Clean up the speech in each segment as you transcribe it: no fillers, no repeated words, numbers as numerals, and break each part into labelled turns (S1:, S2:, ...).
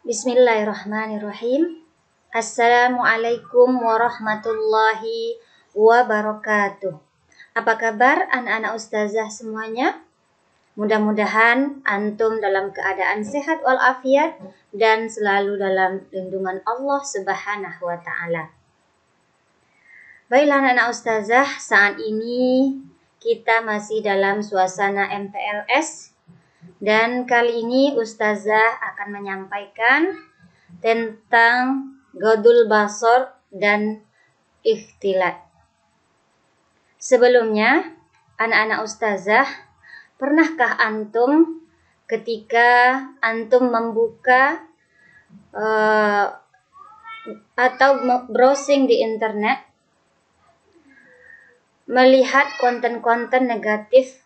S1: Bismillahirrahmanirrahim. Assalamualaikum warahmatullahi wabarakatuh. Apa kabar anak-anak ustazah semuanya? Mudah-mudahan antum dalam keadaan sehat walafiat dan selalu dalam lindungan Allah Subhanahu wa taala. Baiklah anak-anak ustazah, saat ini kita masih dalam suasana MPLS. Dan kali ini ustazah akan menyampaikan tentang Ghadul Basar dan ikhtilat. Sebelumnya, anak-anak ustazah, pernahkah antum ketika antum membuka atau browsing di internet melihat konten-konten negatif,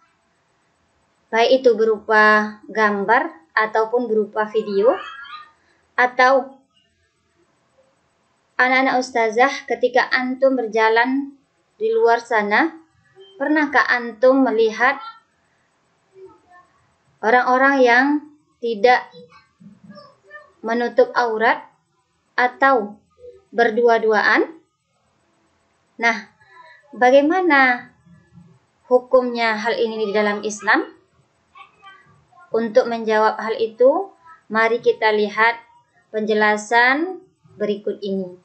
S1: baik itu berupa gambar ataupun berupa video, atau anak-anak ustazah ketika antum berjalan di luar sana, pernahkah antum melihat orang-orang yang tidak menutup aurat atau berdua-duaan? Nah, bagaimana hukumnya hal ini di dalam Islam? Untuk menjawab hal itu, mari kita lihat penjelasan berikut ini.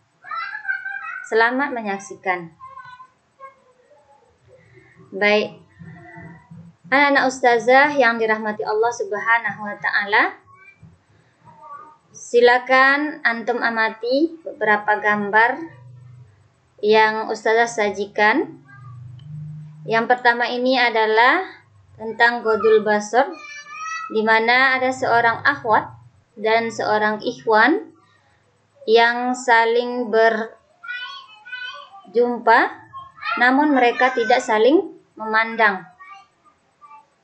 S1: Selamat menyaksikan. Baik, anak-anak ustazah yang dirahmati Allah Subhanahu wa taala, silakan antum amati beberapa gambar yang ustazah sajikan. Yang pertama ini adalah tentang Ghadul Basar, di mana ada seorang akhwat dan seorang ikhwan yang saling berjumpa, namun mereka tidak saling memandang,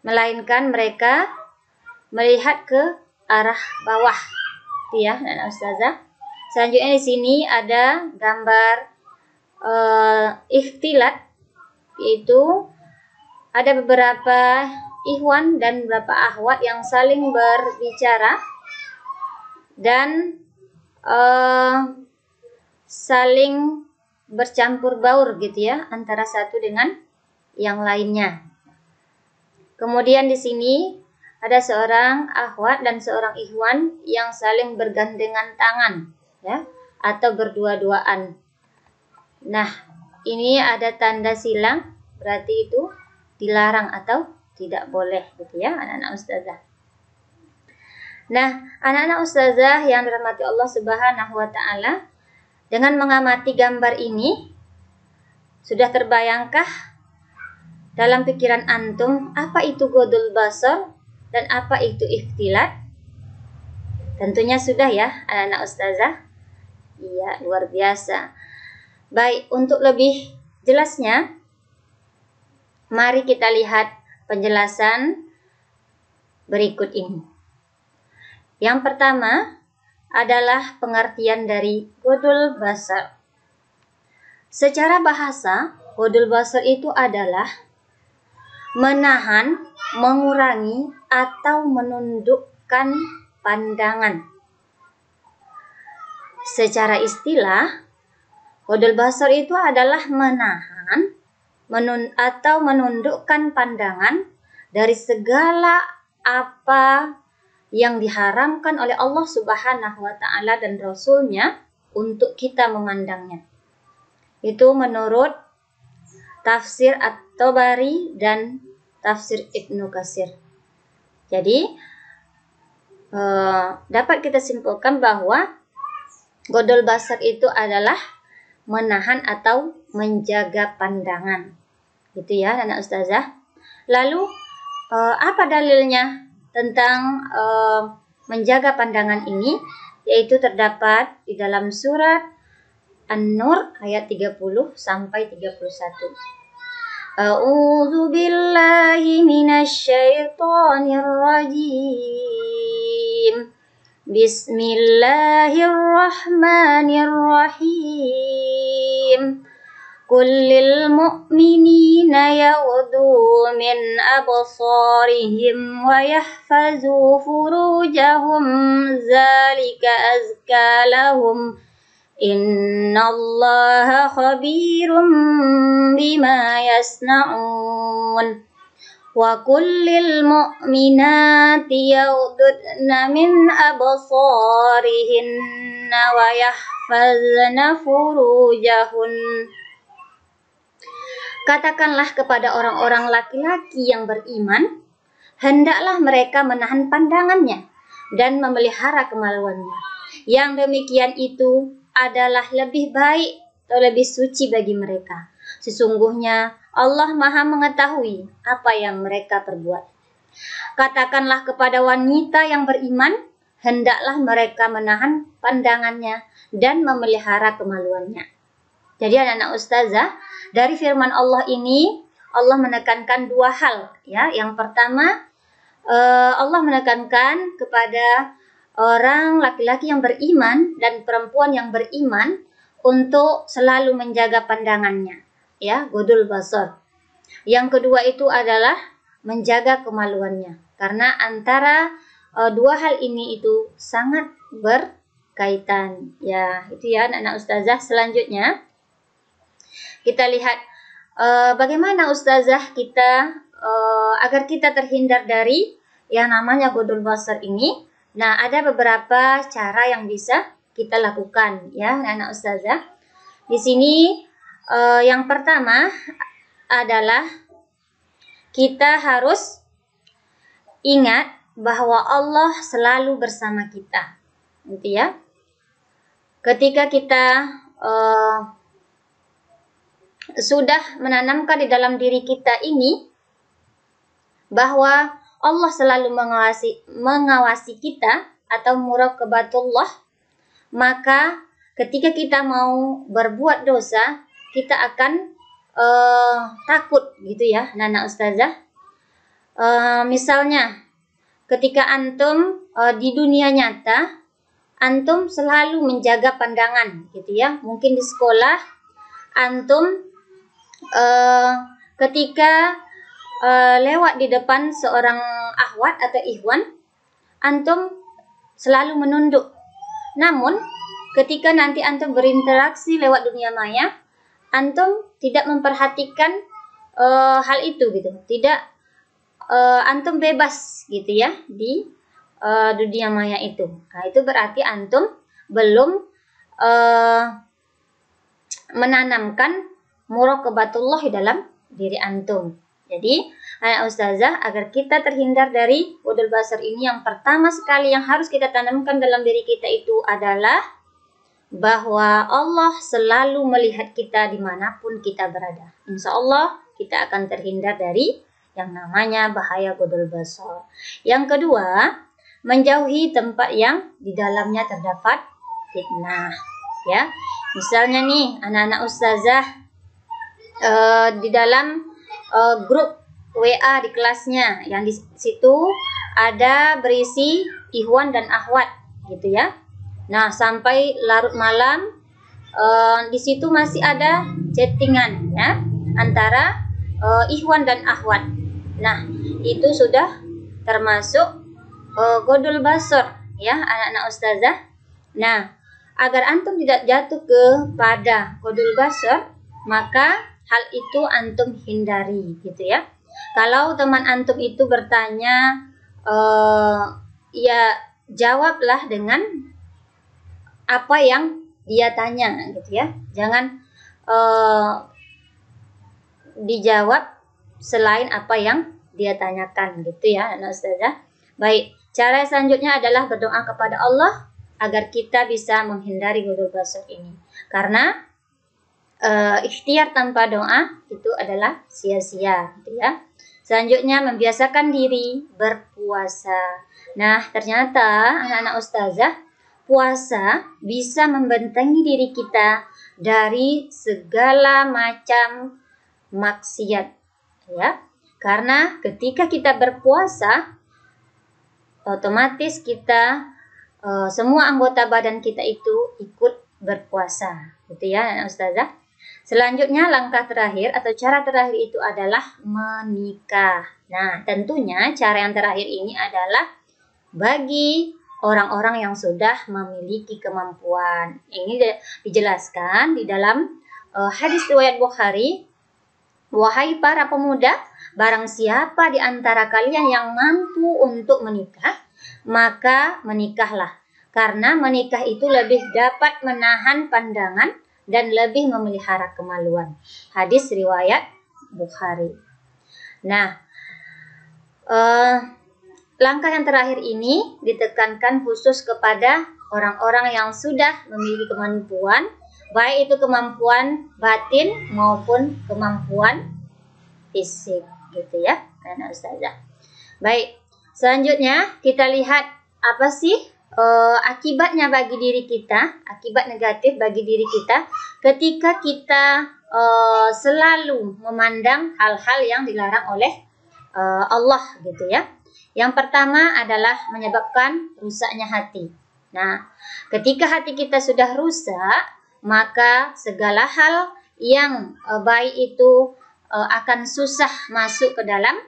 S1: melainkan mereka melihat ke arah bawah. Itu ya, anak ustazah. Selanjutnya di sini ada gambar ikhtilat, yaitu ada beberapa ikhwan dan beberapa akhwat yang saling berbicara dan saling bercampur baur gitu ya, antara satu dengan yang lainnya. Kemudian di sini ada seorang akhwat dan seorang ikhwan yang saling bergandengan tangan ya, atau berdua-duaan. Nah, ini ada tanda silang, berarti itu dilarang atau tidak boleh gitu ya anak-anak ustazah. Nah, anak-anak ustazah yang dirahmati Allah Subhanahu wa taala, dengan mengamati gambar ini, sudah terbayangkah dalam pikiran antum apa itu Ghadul Basar dan apa itu ikhtilat? Tentunya sudah ya anak-anak ustazah. Iya, luar biasa. Baik, untuk lebih jelasnya, mari kita lihat penjelasan berikut ini. Yang pertama adalah pengertian dari Ghadul Basar. Secara bahasa, Ghadul Basar itu adalah menahan, mengurangi, atau menundukkan pandangan. Secara istilah, Ghadul Basar itu adalah menahan atau menundukkan pandangan dari segala apa yang diharamkan oleh Allah Subhanahu wa taala dan Rasul-Nya untuk kita memandangnya. Itu menurut tafsir At-Tabari dan tafsir Ibnu Katsir. Jadi dapat kita simpulkan bahwa Ghadul Basar itu adalah menahan atau menjaga pandangan. Gitu ya anak ustazah. Lalu apa dalilnya tentang menjaga pandangan ini? Yaitu terdapat di dalam surat An-Nur ayat 30 sampai 31. A'udzu billahi minasyaitonir rajim. Bismillahirrahmanirrahim. قل للمؤمنين يغضوا من أبصارهم ويحفظوا فروجهم ذلك أزكى لهم إن الله خبير بما يصنعون وقل للمؤمنات يغضضن من أبصارهن ويحفظن فروجهن. Katakanlah kepada orang-orang laki-laki yang beriman, hendaklah mereka menahan pandangannya dan memelihara kemaluannya. Yang demikian itu adalah lebih baik atau lebih suci bagi mereka. Sesungguhnya Allah Maha mengetahui apa yang mereka perbuat. Katakanlah kepada wanita yang beriman, hendaklah mereka menahan pandangannya dan memelihara kemaluannya. Jadi anak-anak ustazah, dari firman Allah ini Allah menekankan dua hal, ya. Yang pertama, Allah menekankan kepada orang laki-laki yang beriman dan perempuan yang beriman untuk selalu menjaga pandangannya, ya, godul basar. Yang kedua itu adalah menjaga kemaluannya, karena antara dua hal ini itu sangat berkaitan, ya. Itu ya anak-anak ustazah. Selanjutnya kita lihat bagaimana ustazah kita agar kita terhindar dari yang namanya godul basar ini. Nah, ada beberapa cara yang bisa kita lakukan, ya anak ustazah. Di sini yang pertama adalah kita harus ingat bahwa Allah selalu bersama kita, gitu ya. Ketika kita sudah menanamkan di dalam diri kita ini bahwa Allah selalu mengawasi kita atau muraqabatullah, maka ketika kita mau berbuat dosa, kita akan takut, gitu ya anak ustazah. Misalnya ketika antum di dunia nyata, antum selalu menjaga pandangan, gitu ya. Mungkin di sekolah antum ketika lewat di depan seorang akhwat atau ikhwan, antum selalu menunduk. Namun ketika nanti antum berinteraksi lewat dunia maya, antum tidak memperhatikan hal itu, gitu. Tidak antum bebas, gitu ya, di dunia maya itu. Nah, itu berarti antum belum menanamkan muraqabatullah di dalam diri antum. Jadi, anak ustazah, agar kita terhindar dari godul basar ini, yang pertama sekali yang harus kita tanamkan dalam diri kita itu adalah bahwa Allah selalu melihat kita dimanapun kita berada. Insya Allah kita akan terhindar dari yang namanya bahaya godul basar. Yang kedua, menjauhi tempat yang di dalamnya terdapat fitnah, ya. Misalnya nih anak-anak ustazah di dalam grup WA di kelasnya, yang di situ ada berisi ikhwan dan akhwat, gitu ya. Nah, sampai larut malam di situ masih ada chattingan, ya, antara ikhwan dan akhwat. Nah, itu sudah termasuk godul basar, ya anak-anak ustazah. Nah, agar antum tidak jatuh kepada godul basar, maka hal itu antum hindari, gitu ya. Kalau teman antum itu bertanya, ya jawablah dengan apa yang dia tanya, gitu ya. Jangan dijawab selain apa yang dia tanyakan, gitu ya anak ustazah. Baik, cara selanjutnya adalah berdoa kepada Allah agar kita bisa menghindari godul basar ini. Karena ikhtiar tanpa doa itu adalah sia-sia, gitu ya. Selanjutnya, membiasakan diri berpuasa. Nah, ternyata anak-anak ustazah, puasa bisa membentengi diri kita dari segala macam maksiat, ya. Karena ketika kita berpuasa, otomatis kita semua anggota badan kita itu ikut berpuasa, gitu ya anak ustazah. Selanjutnya langkah terakhir atau cara terakhir itu adalah menikah. Nah, tentunya cara yang terakhir ini adalah bagi orang-orang yang sudah memiliki kemampuan. Ini dijelaskan di dalam hadis riwayat Bukhari. Wahai para pemuda, barang siapa di antara kalian yang mampu untuk menikah, maka menikahlah. Karena menikah itu lebih dapat menahan pandangan dan lebih memelihara kemaluan. Hadis riwayat Bukhari. Nah, langkah yang terakhir ini ditekankan khusus kepada orang-orang yang sudah memiliki kemampuan, baik itu kemampuan batin maupun kemampuan fisik, gitu ya, anak ustazah. Baik, selanjutnya kita lihat apa sih akibatnya bagi diri kita, akibat negatif bagi diri kita ketika kita selalu memandang hal-hal yang dilarang oleh Allah, gitu ya. Yang pertama adalah menyebabkan rusaknya hati. Nah, ketika hati kita sudah rusak, maka segala hal yang baik itu akan susah masuk ke dalam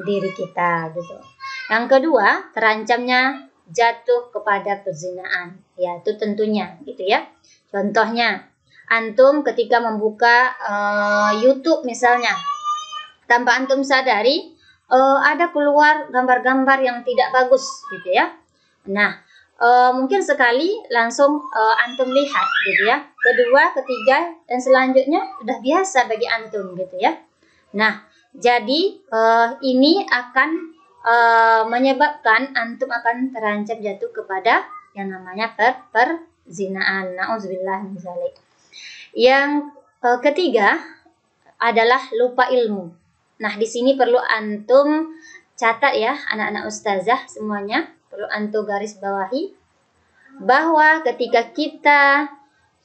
S1: diri kita, gitu. Yang kedua, terancamnya jatuh kepada perzinaan, yaitu tentunya, gitu ya. Contohnya, antum ketika membuka YouTube misalnya, tanpa antum sadari ada keluar gambar-gambar yang tidak bagus, gitu ya. Nah, mungkin sekali langsung antum lihat, gitu ya. Kedua, ketiga, dan selanjutnya sudah biasa bagi antum, gitu ya. Nah, jadi ini akan menyebabkan antum akan terancam jatuh kepada yang namanya perzinaan. Nauzubillah min dzalik. Yang ketiga adalah lupa ilmu. Nah, di sini perlu antum catat ya, anak-anak ustazah semuanya, perlu antum garis bawahi bahwa ketika kita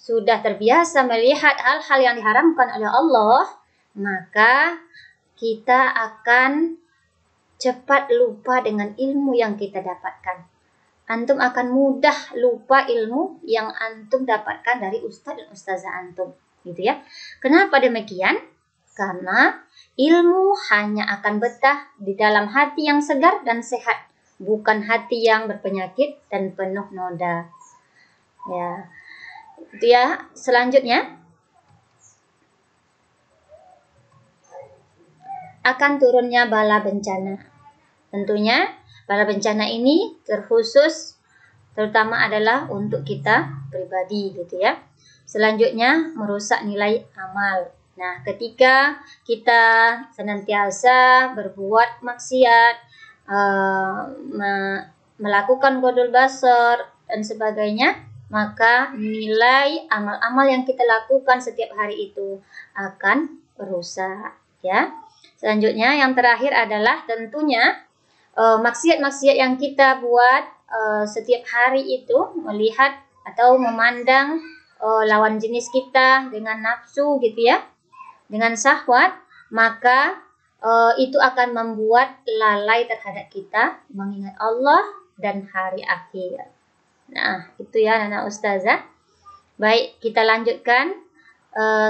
S1: sudah terbiasa melihat hal-hal yang diharamkan oleh Allah, maka kita akan cepat lupa dengan ilmu yang kita dapatkan. Antum akan mudah lupa ilmu yang antum dapatkan dari ustaz dan ustazah antum, gitu ya. Kenapa demikian? Karena ilmu hanya akan betah di dalam hati yang segar dan sehat, bukan hati yang berpenyakit dan penuh noda. Ya, itu ya. Selanjutnya akan turunnya bala bencana. Tentunya bala bencana ini terkhusus terutama adalah untuk kita pribadi, gitu ya. Selanjutnya merusak nilai amal. Nah, ketika kita senantiasa berbuat maksiat, melakukan qadul basar dan sebagainya, maka nilai amal-amal yang kita lakukan setiap hari itu akan rusak, ya. Selanjutnya yang terakhir adalah tentunya maksiat-maksiat yang kita buat setiap hari itu, melihat atau memandang lawan jenis kita dengan nafsu, gitu ya, dengan syahwat, maka itu akan membuat lalai terhadap kita mengingat Allah dan hari akhir. Nah, itu ya anak ustazah. Baik, kita lanjutkan.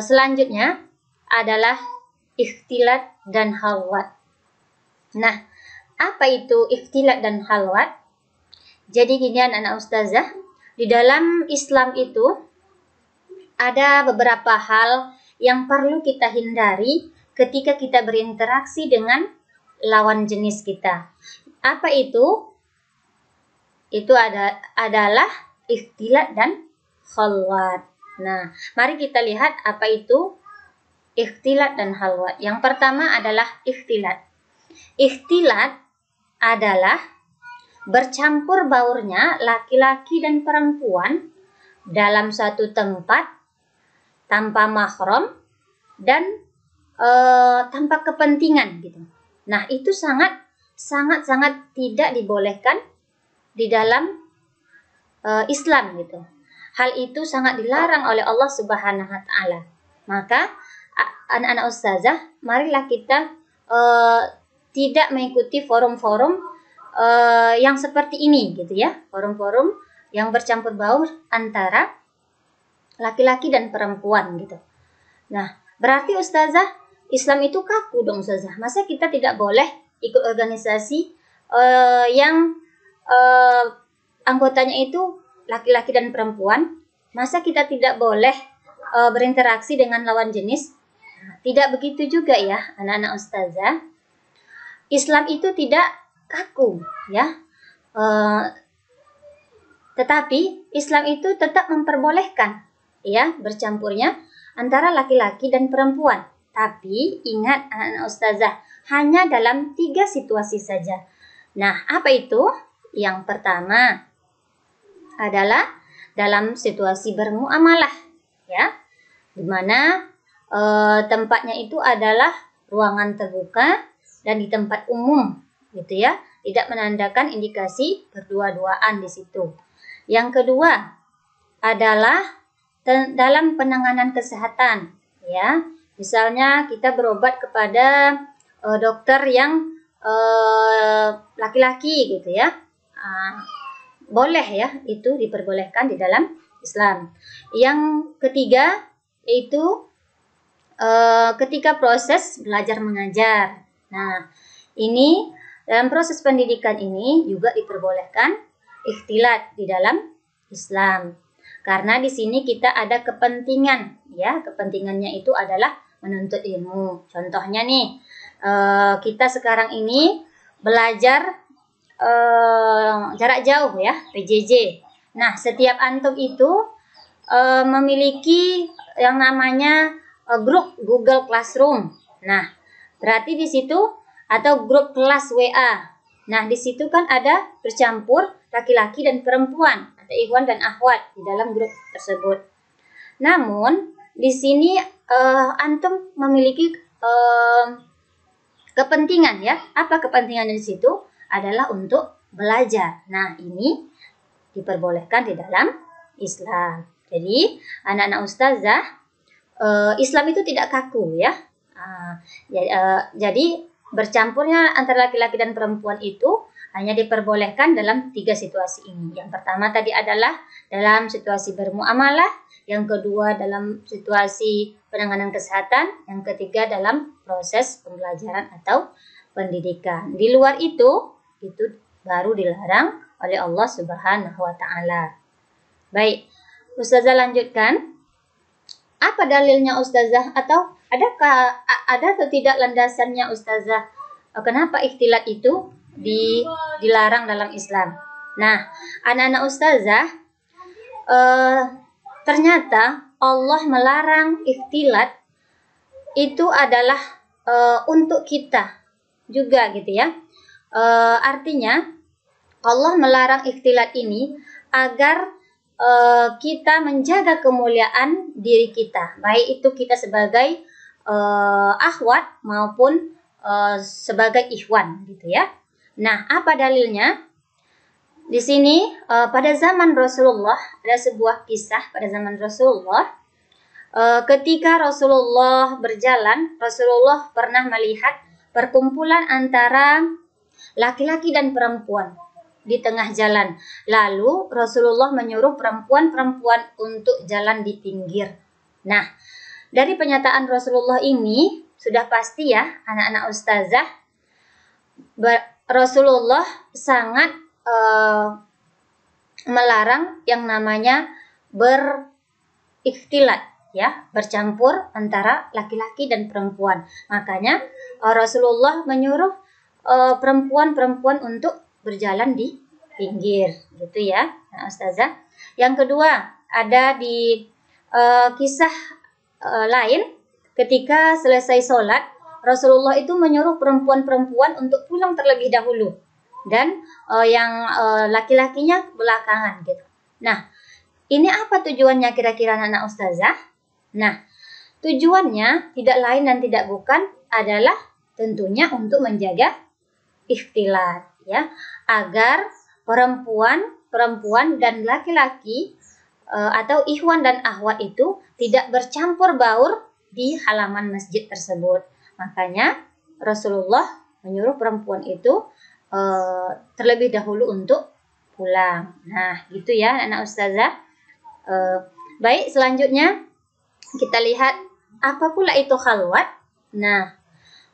S1: Selanjutnya adalah ikhtilat dan halwat. Nah, apa itu ikhtilat dan halwat? Jadi gini anak ustazah, di dalam Islam itu ada beberapa hal yang perlu kita hindari ketika kita berinteraksi dengan lawan jenis kita. Apa itu? Itu adalah ikhtilat dan khalwat. Nah, mari kita lihat apa itu ikhtilat dan khalwat. Yang pertama adalah ikhtilat. Ikhtilat adalah bercampur baurnya laki-laki dan perempuan dalam suatu tempat tanpa mahram dan tanpa kepentingan, gitu. Nah, itu sangat tidak dibolehkan di dalam Islam, gitu. Hal itu sangat dilarang oleh Allah Subhanahu wa taala. Maka anak-anak ustazah, marilah kita tidak mengikuti forum-forum yang seperti ini, gitu ya. Forum-forum yang bercampur baur antara laki-laki dan perempuan, gitu. Nah, berarti Ustazah, Islam itu kaku dong Ustazah. Masa kita tidak boleh ikut organisasi yang anggotanya itu laki-laki dan perempuan? Masa kita tidak boleh berinteraksi dengan lawan jenis? Nah, tidak begitu juga ya, anak-anak Ustazah. Islam itu tidak kaku, ya. Tetapi Islam itu tetap memperbolehkan, ya, bercampurnya antara laki-laki dan perempuan. Tapi ingat anak-anak Ustazah, hanya dalam 3 situasi saja. Nah, apa itu? Yang pertama adalah dalam situasi bermuamalah, ya, di mana tempatnya itu adalah ruangan terbuka dan di tempat umum, gitu ya, tidak menandakan indikasi berdua-duaan di situ. Yang kedua adalah dalam penanganan kesehatan, ya, misalnya kita berobat kepada dokter yang laki-laki, gitu ya, boleh ya, itu diperbolehkan di dalam Islam. Yang ketiga yaitu ketika proses belajar mengajar. Nah, ini dalam proses pendidikan ini juga diperbolehkan ikhtilat di dalam Islam. Karena di sini kita ada kepentingan, ya, kepentingannya itu adalah menuntut ilmu. Contohnya nih, kita sekarang ini belajar jarak jauh ya, PJJ. Nah, setiap antum itu memiliki yang namanya grup Google Classroom. Nah, berarti di situ atau grup kelas WA. Nah, di situ kan ada bercampur laki-laki dan perempuan, ada ikhwan dan akhwat di dalam grup tersebut. Namun, di sini antum memiliki kepentingan, ya. Apa kepentingan di situ? Adalah untuk belajar. Nah, ini diperbolehkan di dalam Islam. Jadi, anak-anak Ustazah, Islam itu tidak kaku, ya. Jadi bercampurnya antara laki-laki dan perempuan itu hanya diperbolehkan dalam 3 situasi ini. Yang pertama tadi adalah dalam situasi bermuamalah, yang kedua dalam situasi penanganan kesehatan, yang ketiga dalam proses pembelajaran atau pendidikan. Di luar itu baru dilarang oleh Allah Subhanahu wa taala. Baik, Ustazah lanjutkan. Apa dalilnya Ustazah, atau ada atau tidak landasannya Ustazah? Kenapa ikhtilat itu dilarang dalam Islam? Nah, anak-anak Ustazah, ternyata Allah melarang ikhtilat itu adalah untuk kita juga, gitu ya. Artinya Allah melarang ikhtilat ini agar kita menjaga kemuliaan diri kita, baik itu kita sebagai akhwat maupun sebagai ikhwan, gitu ya. Nah, apa dalilnya? Di sini pada zaman Rasulullah ada sebuah kisah pada zaman Rasulullah. Ketika Rasulullah berjalan, Rasulullah pernah melihat perkumpulan antara laki-laki dan perempuan di tengah jalan. Lalu Rasulullah menyuruh perempuan-perempuan untuk jalan di pinggir. Nah, dari pernyataan Rasulullah ini sudah pasti ya, anak-anak Ustazah, Rasulullah sangat melarang yang namanya berikhtilat, ya, bercampur antara laki-laki dan perempuan. Makanya Rasulullah menyuruh perempuan-perempuan untuk berjalan di pinggir, gitu ya, nah, Ustazah. Yang kedua, ada di kisah lain, ketika selesai sholat, Rasulullah itu menyuruh perempuan-perempuan untuk pulang terlebih dahulu, dan yang laki-lakinya belakangan, gitu. Nah, ini apa tujuannya kira-kira anak Ustazah? Nah, tujuannya tidak lain dan tidak bukan adalah tentunya untuk menjaga ikhtilat, ya, agar perempuan dan laki-laki atau ikhwan dan akhwat itu tidak bercampur baur di halaman masjid tersebut. Makanya Rasulullah menyuruh perempuan itu terlebih dahulu untuk pulang. Nah, gitu ya anak Ustazah. Baik, selanjutnya kita lihat apa pula itu khalwat? Nah,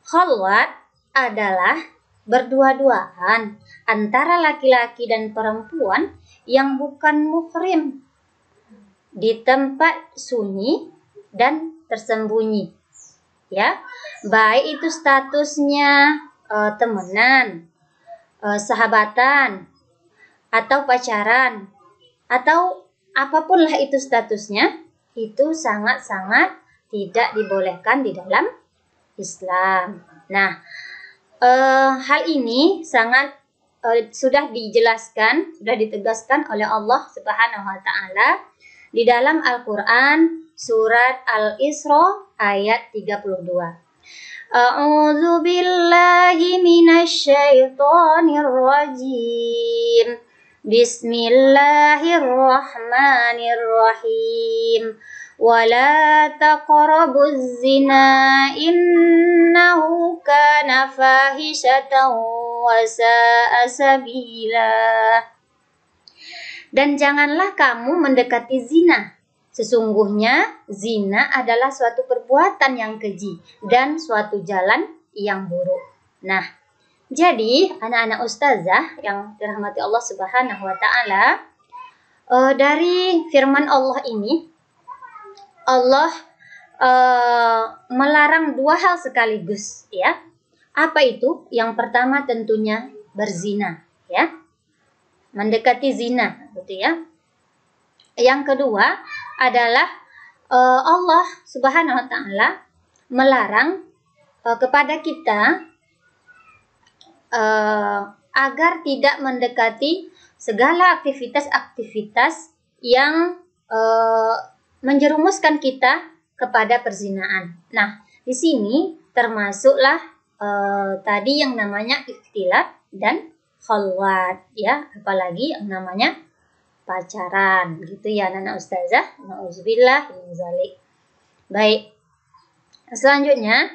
S1: khalwat adalah berdua-duaan antara laki-laki dan perempuan yang bukan muhrim di tempat sunyi dan tersembunyi. Ya, baik itu statusnya temenan, sahabatan, atau pacaran, atau apapun lah itu statusnya, itu sangat-sangat tidak dibolehkan di dalam Islam. Nah, hal ini sangat sudah dijelaskan, sudah ditegaskan oleh Allah Subhanahu wa taala di dalam Al-Qur'an surat Al-Isra ayat 32. A'udzu billahi minasy syaithanir rajim. Bismillahirrahmanirrahim. Wala taqrabuz zina innahu kana fahishatan wa sa'a sabila. Dan janganlah kamu mendekati zina. Sesungguhnya zina adalah suatu perbuatan yang keji dan suatu jalan yang buruk. Nah, jadi anak-anak ustazah yang dirahmati Allah Subhanahu wa taala, dari firman Allah ini Allah melarang dua hal sekaligus, ya. Apa itu? Yang pertama tentunya berzina, ya. Mendekati zina, gitu ya. Yang kedua adalah Allah Subhanahu wa taala melarang kepada kita agar tidak mendekati segala aktivitas-aktivitas yang menjerumuskan kita kepada perzinaan. Nah, di sini termasuklah tadi yang namanya ikhtilat dan khalwat, ya, apalagi yang namanya pacaran, gitu ya anak-anak ustazah. Nauzubillah min zalik. Baik. Selanjutnya,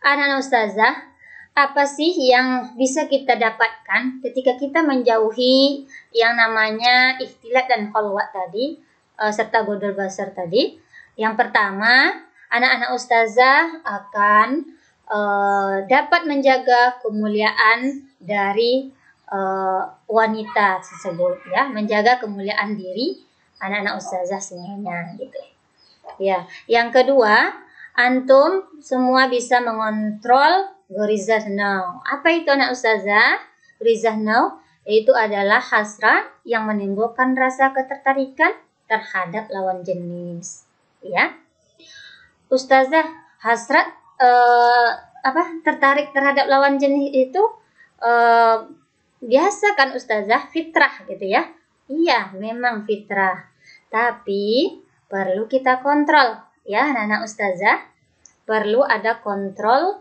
S1: anak-anak ustazah, apa sih yang bisa kita dapatkan ketika kita menjauhi yang namanya ikhtilat dan khalwat tadi, serta godol basar tadi? Yang pertama, anak-anak ustazah akan dapat menjaga kemuliaan dari wanita tersebut, ya, menjaga kemuliaan diri anak-anak ustazah semuanya, gitu. Ya, yang kedua, antum semua bisa mengontrol gharizah nafs. Apa itu anak ustazah? Gharizah nafs itu adalah hasrat yang menimbulkan rasa ketertarikan terhadap lawan jenis, ya. Ustazah, hasrat tertarik terhadap lawan jenis itu biasa kan ustazah, fitrah gitu ya. Iya, memang fitrah. Tapi perlu kita kontrol, ya anak-anak ustazah. Perlu ada kontrol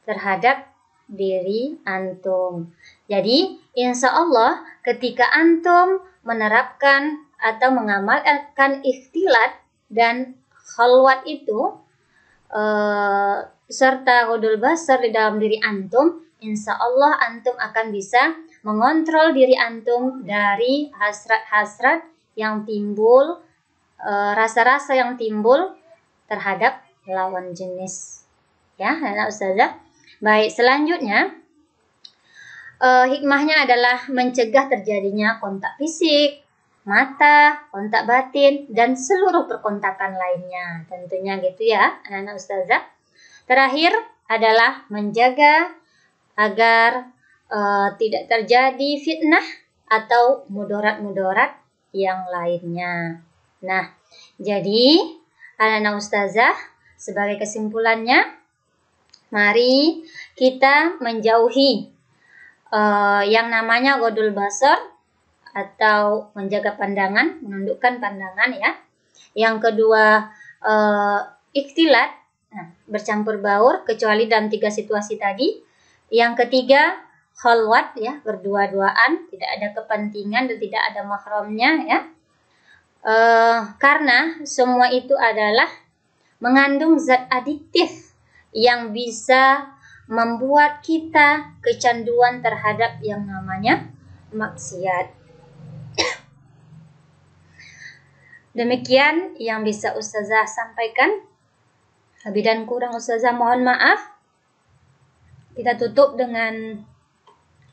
S1: terhadap diri antum. Jadi, insya Allah ketika antum menerapkan atau mengamalkan ikhtilat dan khalwat itu serta godol basar di dalam diri antum, insya Allah antum akan bisa mengontrol diri antum dari hasrat-hasrat yang timbul, rasa-rasa yang timbul terhadap lawan jenis. Ya, anak ustazah. Baik, selanjutnya hikmahnya adalah mencegah terjadinya kontak fisik, mata, kontak batin, dan seluruh perkontakan lainnya. Tentunya gitu ya, anak-anak ustazah. Terakhir adalah menjaga agar tidak terjadi fitnah atau mudarat-mudarat yang lainnya. Nah, jadi anak-anak ustazah, sebagai kesimpulannya, mari kita menjauhi yang namanya godul basar atau menjaga pandangan, menundukkan pandangan, ya. Yang kedua, ikhtilat, bercampur baur kecuali dalam 3 situasi tadi. Yang ketiga, khalwat, ya, berdua-duaan, tidak ada kepentingan dan tidak ada mahramnya, ya. Karena semua itu adalah mengandung zat adiktif yang bisa membuat kita kecanduan terhadap yang namanya maksiat. Demikian yang bisa ustazah sampaikan. Lebih dan kurang Ustazah mohon maaf. Kita tutup dengan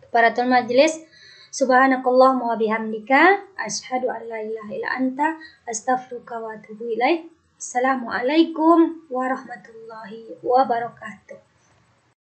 S1: kafaratul majlis. Subhanakallahumma wa bihamdika asyhadu an la ilaha illa anta astaghfiruka wa atubu ilaik. Assalamualaikum warahmatullahi wabarakatuh.